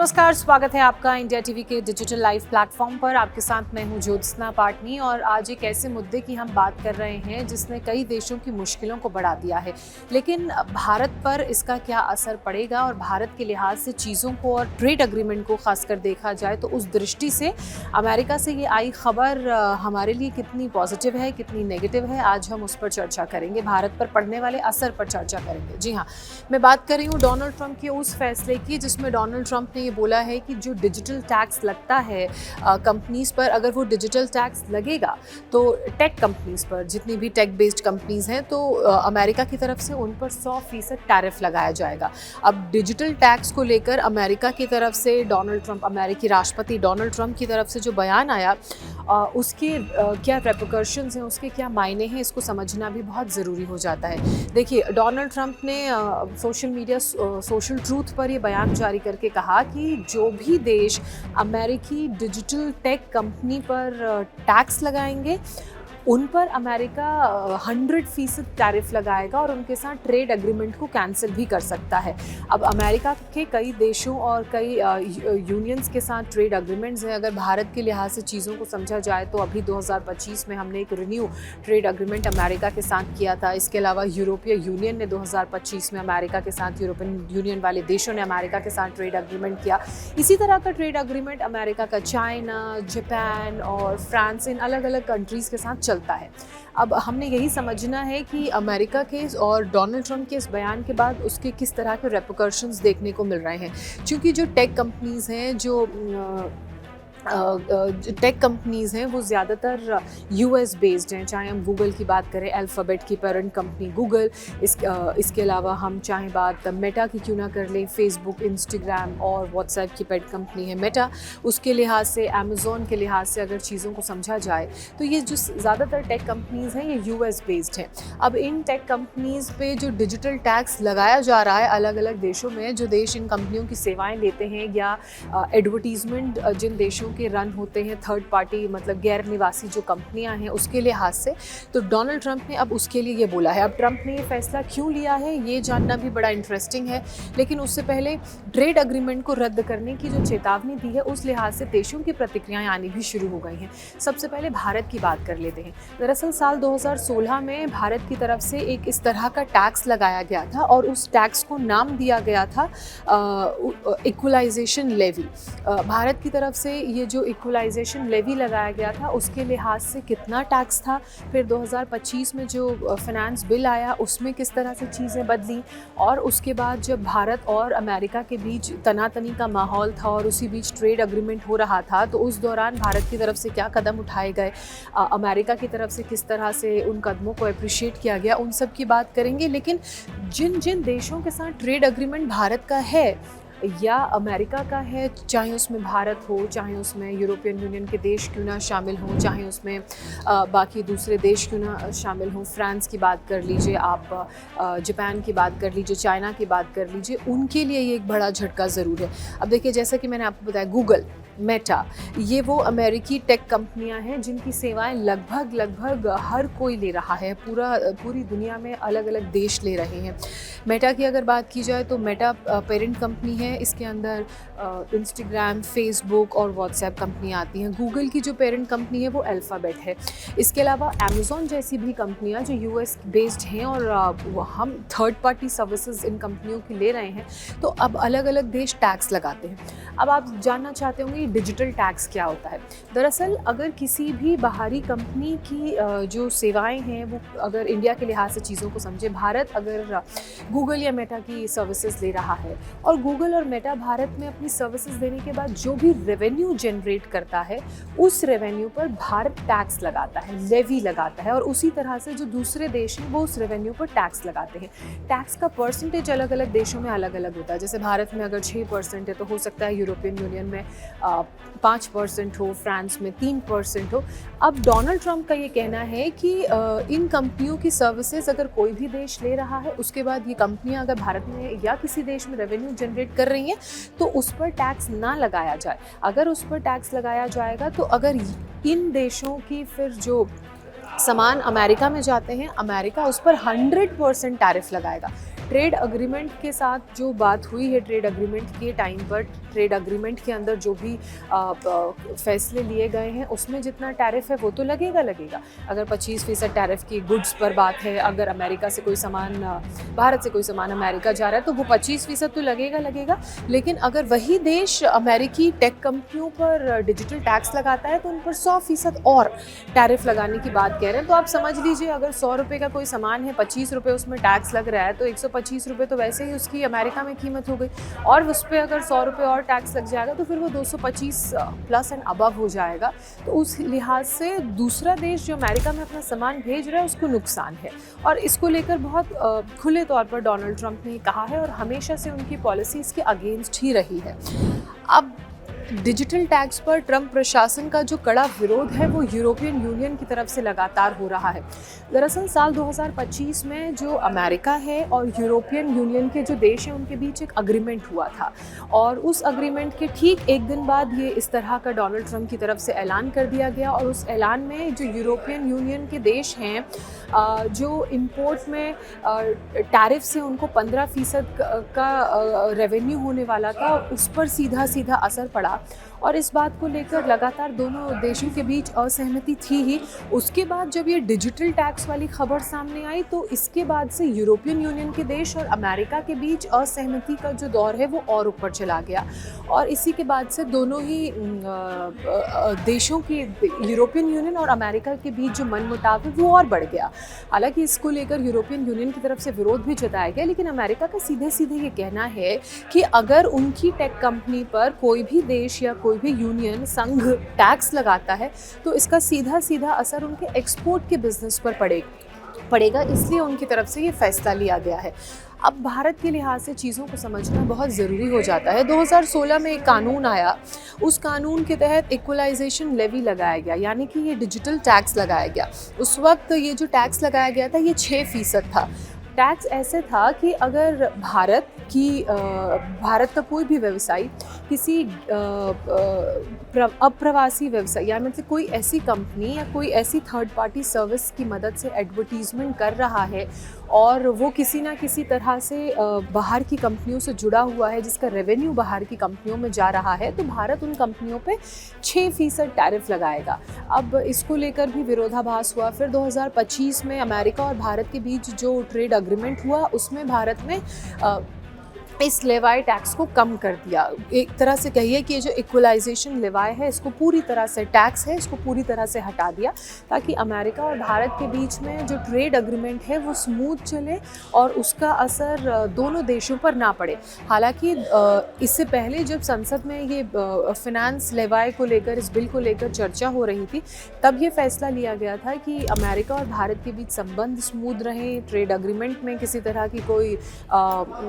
नमस्कार, स्वागत है आपका इंडिया टीवी के डिजिटल लाइव प्लेटफॉर्म पर। आपके साथ मैं हूं ज्योत्सना पाटनी और आज एक ऐसे मुद्दे की हम बात कर रहे हैं जिसने कई देशों की मुश्किलों को बढ़ा दिया है। लेकिन भारत पर इसका क्या असर पड़ेगा और भारत के लिहाज से चीज़ों को और ट्रेड एग्रीमेंट को खासकर देखा जाए तो उस दृष्टि से अमेरिका से ये आई खबर हमारे लिए कितनी पॉजिटिव है, कितनी नेगेटिव है, आज हम उस पर चर्चा करेंगे। भारत पर पड़ने वाले असर पर चर्चा करेंगे। जी हाँ, मैं बात कर रही हूँ डोनाल्ड ट्रंप के उस फैसले की जिसमें डोनाल्ड ट्रंप ने ये बोला है कि जो डिजिटल टैक्स लगता है कंपनीज पर, अगर वो डिजिटल टैक्स लगेगा तो टेक कंपनीज पर, जितनी भी टेक बेस्ड कंपनीज हैं, तो अमेरिका की तरफ से उन पर 100% टैरिफ लगाया जाएगा। अब डिजिटल टैक्स को लेकर अमेरिका की तरफ से डोनाल्ड ट्रंप, अमेरिकी राष्ट्रपति डोनाल्ड ट्रंप की तरफ से जो बयान आया, उसके क्या रेपरकशंस हैं, उसके क्या मायने हैं, इसको समझना भी बहुत ज़रूरी हो जाता है। देखिए, डोनाल्ड ट्रंप ने सोशल मीडिया सोशल ट्रूथ पर ये बयान जारी करके कहा कि जो भी देश अमेरिकी डिजिटल टेक कंपनी पर टैक्स लगाएंगे उन पर अमेरिका 100% टैरिफ लगाएगा और उनके साथ ट्रेड एग्रीमेंट को कैंसिल भी कर सकता है। अब अमेरिका के कई देशों और कई यूनियंस के साथ ट्रेड एग्रीमेंट्स हैं। अगर भारत के लिहाज से चीज़ों को समझा जाए तो अभी 2025 में हमने एक रिन्यू ट्रेड एग्रीमेंट अमेरिका के साथ किया था। इसके अलावा यूरोपीय यूनियन ने 2025 में अमेरिका के साथ, यूरोपियन यूनियन वाले देशों ने अमेरिका के साथ ट्रेड एग्रीमेंट किया। इसी तरह का ट्रेड एग्रीमेंट अमेरिका का चाइना, जापान और फ्रांस, इन अलग अलग कंट्रीज़ के साथ चलता है। अब हमने यही समझना है कि अमेरिका के और डोनाल्ड ट्रंप के इस बयान के बाद उसके किस तरह के रेपरकशंस देखने को मिल रहे हैं। क्योंकि जो टेक कंपनीज़ हैं, जो टेक कंपनीज़ हैं, वो ज़्यादातर यूएस बेस्ड हैं। चाहे हम गूगल की बात करें, अल्फ़ाबेट की पेरेंट कंपनी गूगल, इसके अलावा हम चाहे बात मेटा की क्यों ना कर लें, फेसबुक, इंस्टाग्राम और व्हाट्सएप की पेट कंपनी है मेटा, उसके लिहाज से, अमेज़ॉन के लिहाज से अगर चीज़ों को समझा जाए तो ये जो ज़्यादातर टेक कंपनीज़ हैं ये यूएस बेस्ड हैं। अब इन टेक कंपनीज़ पे जो डिजिटल टैक्स लगाया जा रहा है अलग अलग देशों में, जो देश इन कंपनियों की सेवाएँ लेते हैं या एडवर्टीज़मेंट जिन देशों के रन होते हैं, थर्ड पार्टी मतलब गैर निवासी जो कंपनियां हैं, उसके लिहाज से, तो डोनाल्ड ट्रंप ने अब उसके लिए ये बोला है। अब ट्रंप ने ये फैसला क्यों लिया है ये जानना भी बड़ा इंटरेस्टिंग है। लेकिन उससे पहले ट्रेड एग्रीमेंट को रद्द करने की जो चेतावनी दी है उस लिहाज से देशों की प्रतिक्रियाएं आनी भी शुरू हो गई हैं। सबसे पहले भारत की बात कर लेते हैं। दरअसल साल 2016 में भारत की तरफ से एक इस तरह का टैक्स लगाया गया था और उस टैक्स को नाम दिया गया था इक्वलाइजेशन लेवी। भारत की तरफ से ये जो इक्वलाइजेशन लेवी लगाया गया था उसके लिहाज से कितना टैक्स था, फिर 2025 में जो फाइनेंस बिल आया उसमें किस तरह से चीज़ें बदली, और उसके बाद जब भारत और अमेरिका के बीच तनातनी का माहौल था और उसी बीच ट्रेड एग्रीमेंट हो रहा था, तो उस दौरान भारत की तरफ से क्या कदम उठाए गए, अमेरिका की तरफ से किस तरह से उन कदमों को अप्रिशिएट किया गया, उन सब की बात करेंगे। लेकिन जिन जिन देशों के साथ ट्रेड एग्रीमेंट भारत का है या अमेरिका का है, चाहे उसमें भारत हो, चाहे उसमें यूरोपियन यूनियन के देश क्यों ना शामिल हों, चाहे उसमें बाकी दूसरे देश क्यों ना शामिल हों, फ्रांस की बात कर लीजिए आप, जापान की बात कर लीजिए, चाइना की बात कर लीजिए, उनके लिए ये एक बड़ा झटका ज़रूर है। अब देखिए, जैसा कि मैंने आपको बताया, गूगल, मेटा, ये वो अमेरिकी टेक कंपनियां हैं जिनकी सेवाएं लगभग हर कोई ले रहा है, पूरी दुनिया में अलग अलग देश ले रहे हैं। मेटा की अगर बात की जाए तो मेटा पेरेंट कंपनी है, इसके अंदर इंस्टाग्राम, फेसबुक और व्हाट्सएप कंपनी आती हैं। गूगल की जो पेरेंट कंपनी है वो अल्फ़ाबेट है। इसके अलावा अमेज़ॉन जैसी भी कंपनियां जो यूएस बेस्ड हैं और हम थर्ड पार्टी सर्विसेज इन कंपनियों की ले रहे हैं, तो अब अलग अलग देश टैक्स लगाते हैं। अब आप जानना चाहते होंगे डिजिटल टैक्स क्या होता है। दरअसल अगर किसी भी बाहरी कंपनी की जो सेवाएं हैं वो अगर इंडिया के लिहाज से चीज़ों को समझे, भारत अगर गूगल या मेटा की सर्विसेज ले रहा है और गूगल और मेटा भारत में अपनी सर्विसेज देने के बाद जो भी रेवेन्यू जनरेट करता है उस रेवेन्यू पर भारत टैक्स लगाता है, लेवी लगाता है, और उसी तरह से जो दूसरे देश हैं वो उस रेवेन्यू पर टैक्स लगाते हैं। टैक्स का परसेंटेज अलग अलग देशों में अलग अलग होता है। जैसे भारत में अगर 6% है तो हो सकता है यूरोपियन यूनियन में 5% हो, फ्रांस में 3% हो। अब डोनाल्ड ट्रंप का ये कहना है कि इन कंपनियों की सर्विसेज अगर कोई भी देश ले रहा है, उसके बाद ये कंपनियां अगर भारत में या किसी देश में रेवेन्यू जनरेट कर रही हैं तो उस पर टैक्स ना लगाया जाए। अगर उस पर टैक्स लगाया जाएगा तो अगर इन देशों की फिर जो सामान अमेरिका में जाते हैं, अमेरिका उस पर 100% टैरिफ लगाएगा। ट्रेड अग्रीमेंट के साथ जो बात हुई है, ट्रेड अग्रीमेंट के टाइम पर, ट्रेड अग्रीमेंट के अंदर जो भी फैसले लिए गए हैं उसमें जितना टैरिफ है वो तो लगेगा। अगर 25% टैरिफ की गुड्स पर बात है, अगर अमेरिका से कोई सामान, भारत से कोई सामान अमेरिका जा रहा है तो वो 25% तो लगेगा। लेकिन अगर वही देश अमेरिकी टेक कंपनियों पर डिजिटल टैक्स लगाता है तो उन पर 100% और टैरिफ लगाने की बात कह रहे हैं। तो आप समझ लीजिए, अगर 100 रुपये का कोई सामान है, 25 रुपये उसमें टैक्स लग रहा है, तो 125 रुपये तो वैसे ही उसकी अमेरिका में कीमत हो गई, और उस पर अगर 100 रुपये और टैक्स लग जाएगा तो फिर वो 225 प्लस एंड अबव हो जाएगा। तो उस लिहाज से दूसरा देश जो अमेरिका में अपना सामान भेज रहा है उसको नुकसान है, और इसको लेकर बहुत खुले तौर पर डोनाल्ड ट्रंप ने कहा है, और हमेशा से उनकी पॉलिसी इसके अगेंस्ट ही रही है। अब डिजिटल टैक्स पर ट्रंप प्रशासन का जो कड़ा विरोध है वो यूरोपियन यूनियन की तरफ से लगातार हो रहा है। दरअसल साल 2025 में जो अमेरिका है और यूरोपियन यूनियन के जो देश हैं उनके बीच एक अग्रीमेंट हुआ था, और उस अग्रीमेंट के ठीक एक दिन बाद ये इस तरह का डोनाल्ड ट्रंप की तरफ से ऐलान कर दिया गया। और उस ऐलान में जो यूरोपियन यूनियन के देश हैं, जो इंपोर्ट में टैरिफ से उनको 15% का रेवेन्यू होने वाला था, उस पर सीधा असर पड़ा, और इस बात को लेकर लगातार दोनों देशों के बीच असहमति थी ही। उसके बाद जब ये डिजिटल टैक्स वाली खबर सामने आई तो इसके बाद से यूरोपियन यूनियन के देश और अमेरिका के बीच असहमति का जो दौर है वो और ऊपर चला गया, और इसी के बाद से दोनों ही देशों की, यूरोपियन यूनियन और अमेरिका के बीच जो मनमुटाव है वो और बढ़ गया। हालांकि इसको लेकर यूरोपियन यूनियन की तरफ से विरोध भी जताया गया, लेकिन अमेरिका का सीधे ये कहना है कि अगर उनकी टेक कंपनी पर कोई भी देश या कोई भी यूनियन संघ टैक्स लगाता है तो इसका सीधा असर उनके एक्सपोर्ट के बिजनेस पर पड़ेगा। इसलिए उनकी तरफ से ये फैसला लिया गया है। अब भारत के लिहाज से चीज़ों को समझना बहुत ज़रूरी हो जाता है। 2016 में एक कानून आया, उस कानून के तहत इक्वलाइजेशन लेवी लगाया गया, यानी कि ये डिजिटल टैक्स लगाया गया। उस वक्त ये जो टैक्स लगाया गया था ये 6% था। टैक्स ऐसे था कि अगर भारत का कोई भी व्यवसायी किसी अप्रवासी व्यवसाय, या मतलब कोई ऐसी कंपनी या कोई ऐसी थर्ड पार्टी सर्विस की मदद से एडवर्टीजमेंट कर रहा है और वो किसी ना किसी तरह से बाहर की कंपनियों से जुड़ा हुआ है, जिसका रेवेन्यू बाहर की कंपनियों में जा रहा है, तो भारत उन कंपनियों पे 6% टैरिफ लगाएगा। अब इसको लेकर भी विरोधाभास हुआ। फिर 2025 में अमेरिका और भारत के बीच जो ट्रेड अग्रीमेंट हुआ उसमें भारत ने इस लेवाई टैक्स को कम कर दिया। एक तरह से कहिए कि ये जो इक्वलाइजेशन लेवाई है, इसको पूरी तरह से, टैक्स है, इसको पूरी तरह से हटा दिया, ताकि अमेरिका और भारत के बीच में जो ट्रेड अग्रीमेंट है वो स्मूथ चले और उसका असर दोनों देशों पर ना पड़े। हालांकि इससे पहले जब संसद में ये फिनेंस लेवाई को लेकर, इस बिल को लेकर चर्चा हो रही थी, तब ये फैसला लिया गया था कि अमेरिका और भारत के बीच संबंध स्मूथ रहें, ट्रेड अग्रीमेंट में किसी तरह की कोई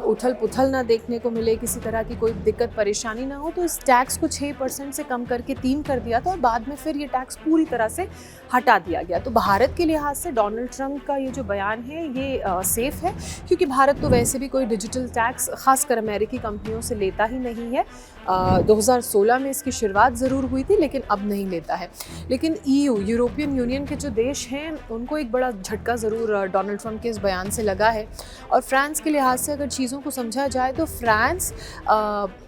उथल पुथल ना देखने को मिले, किसी तरह की कोई दिक्कत परेशानी ना हो। तो इस टैक्स को 6% से कम करके 3 कर दिया था, और बाद में फिर ये टैक्स पूरी तरह से हटा दिया गया। तो भारत के लिहाज से डोनाल्ड ट्रंप का ये जो बयान है ये सेफ है, क्योंकि भारत तो वैसे भी कोई डिजिटल टैक्स खासकर अमेरिकी कंपनियों से लेता ही नहीं है। 2016 में इसकी शुरुआत ज़रूर हुई थी, लेकिन अब नहीं लेता है। लेकिन यूरोपियन यूनियन के जो देश हैं उनको एक बड़ा झटका ज़रूर डोनाल्ड ट्रंप के इस बयान से लगा है। और फ्रांस के लिहाज से अगर चीज़ों को समझा जाए तो फ्रांस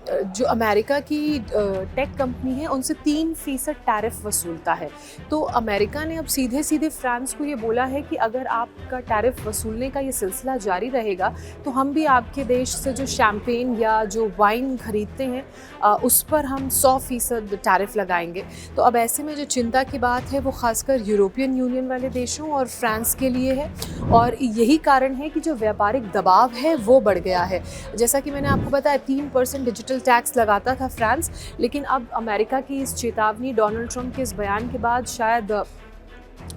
जो अमेरिका की टेक कंपनी है उनसे 3% टैरिफ वसूलता है। तो अमेरिका ने अब सीधे फ्रांस को ये बोला है कि अगर आपका टैरिफ वसूलने का ये सिलसिला जारी रहेगा तो हम भी आपके देश से जो शैम्पेन या जो वाइन खरीदते हैं उस पर हम 100% टैरिफ लगाएंगे। तो अब ऐसे में जो चिंता की बात है वो खासकर यूरोपियन यूनियन वाले देशों और फ्रांस के लिए है, और यही कारण है कि जो व्यापारिक दबाव है वो बढ़ गया है। जैसा कि मैंने आपको बताया 3% डिजिटल टैक्स लगाता था फ्रांस, लेकिन अब अमेरिका की इस चेतावनी, डोनाल्ड ट्रंप के इस बयान के बाद शायद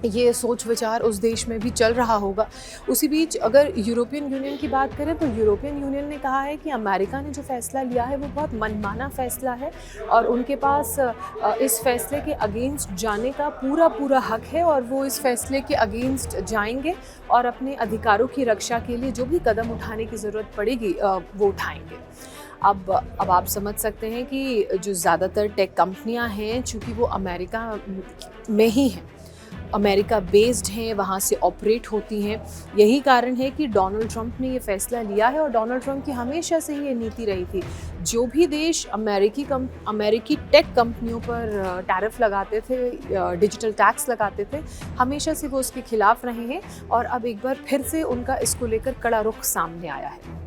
ये सोच विचार उस देश में भी चल रहा होगा। उसी बीच अगर यूरोपियन यूनियन की बात करें तो यूरोपियन यूनियन ने कहा है कि अमेरिका ने जो फैसला लिया है वो बहुत मनमाना फैसला है, और उनके पास इस फैसले के अगेंस्ट जाने का पूरा हक है, और वो इस फैसले के अगेंस्ट जाएंगे और अपने अधिकारों की रक्षा के लिए जो भी कदम उठाने की ज़रूरत पड़ेगी वो उठाएंगे। अब आप समझ सकते हैं कि जो ज़्यादातर टेक कंपनियां हैं, चूँकि वो अमेरिका में ही हैं, अमेरिका बेस्ड हैं, वहाँ से ऑपरेट होती हैं। यही कारण है कि डोनाल्ड ट्रंप ने ये फैसला लिया है, और डोनाल्ड ट्रंप की हमेशा से ही ये नीति रही थी, जो भी देश अमेरिकी टेक कंपनियों पर टैरिफ लगाते थे, डिजिटल टैक्स लगाते थे, हमेशा से वो उसके खिलाफ रहे हैं, और अब एक बार फिर से उनका इसको लेकर कड़ा रुख सामने आया है।